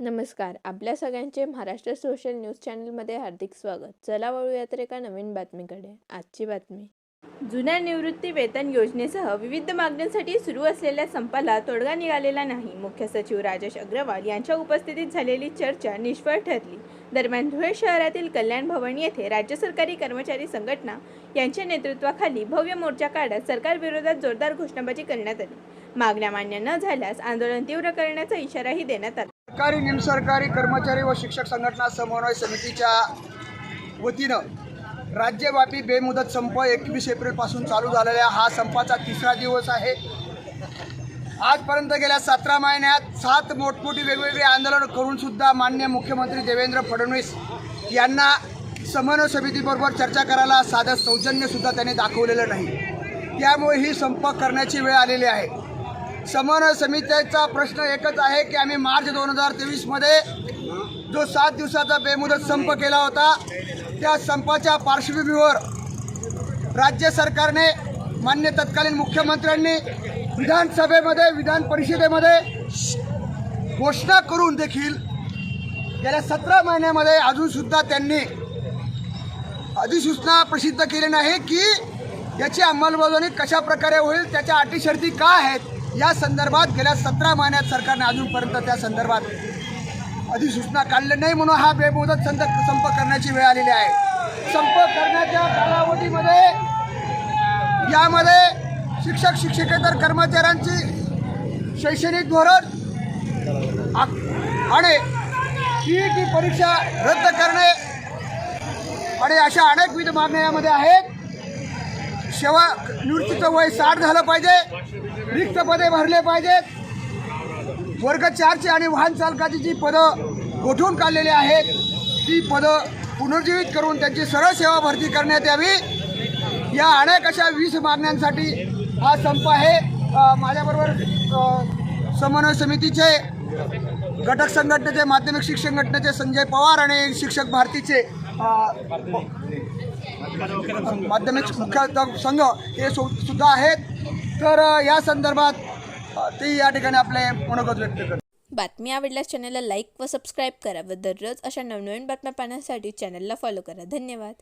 नमस्कार. आपल्या सगळ्यांचे महाराष्ट्र सोशल न्यूज चॅनलमध्ये हार्दिक स्वागत. चला वळूया तर एका नवीन बातमीकडे. आजची बातमी. जुन्या निवृत्ती वेतन योजनेसह विविध मागण्यांसाठी सुरू असलेल्या संपाला तोडगा निघालेला नाही. मुख्य सचिव राजेश अग्रवाल यांच्या उपस्थितीत झालेली चर्चा निष्फळ ठरली. दरम्यान धुळे शहरातील कल्याण भवन येथे राज्य सरकारी कर्मचारी संघटना यांच्या नेतृत्वाखाली भव्य मोर्चा काढत सरकारविरोधात जोरदार घोषणाबाजी करण्यात आली. मागण्या मान्य न झाल्यास आंदोलन तीव्र करण्याचा इशाराही देण्यात आला. सरकारी निमसरकारी कर्मचारी व शिक्षक संघटना समन्वय समितीच्या वतीनं राज्यव्यापी बेमुदत संप 21 एप्रिलपासून चालू झालेल्या हा संपाचा तिसरा दिवस आहे. आजपर्यंत गेल्या 17 महिन्यात 7 मोठमोठी वेगवेगळी आंदोलन करून सुद्धा माननीय मुख्यमंत्री देवेंद्र फडणवीस यांना समन्वय समितीबरोबर चर्चा करायला साधं सौजन्यसुद्धा त्यांनी दाखवलेलं नाही. त्यामुळे ही संप करण्याची वेळ आलेली आहे. समन्वय समितीचा प्रश्न एकच आहे की आम्ही मार्च 2023मध्ये जो 7 दिवसाचा बेमुदत संप केला होता, त्या संपाच्या पार्श्वभूमीवर राज्य सरकारने मान्य तत्कालीन मुख्यमंत्र्यांनी विधानसभेमध्ये विधान परिषदेमध्ये घोषणा करून देखील गेल्या 17 महिन्यामध्ये अजूनसुद्धा त्यांनी अधिसूचना प्रसिद्ध केली नाही की याची अंमलबजावणी कशा प्रकारे होईल, त्याच्या अटी शर्ती काय आहेत या संदर्भात गेल्या 17 महिन्यात सरकारने अजूनपर्यंत त्या संदर्भात अधिसूचना काढली नाही. म्हणून हा बेमुदत संप करण्याची वेळ आलेली आहे. संप करण्याच्या कालावधीमध्ये यामध्ये शिक्षक शिक्षकेतर कर्मचाऱ्यांची शैक्षणिक धोरण आणि सीईटी परीक्षा रद्द करणे आणि अशा अनेकविध मागण्या यामध्ये आहेत. सेवा निवृत्तीचं वय 60 झालं पाहिजे, रिक्त पदे भरले पाहिजेत, वर्ग 4ची आणि वाहन चालकाची जी पदं गोठवून काढलेली आहेत ती पदं पुनर्जीवित करून त्यांची सरळ सेवा भरती करण्यात यावी. या अनेक अशा 20 मागण्यांसाठी हा संप आहे. माझ्याबरोबर समन्वय समितीचे घटक संघटनेचे माध्यमिक शिक्षक संघटनेचे संजय पवार आणि शिक्षक भारतीचे माध्यमिक मुख्याध्यापक संघ हे सुद्धा आहेत. तर या संदर्भात ते या ठिकाणी आपले मनोगत व्यक्त करतात. बातमी आवडल्यास चॅनलला लाईक व सबस्क्राईब करा व दररोज अशा नवनवीन बातम्या पाहण्यासाठी चॅनलला फॉलो करा. धन्यवाद.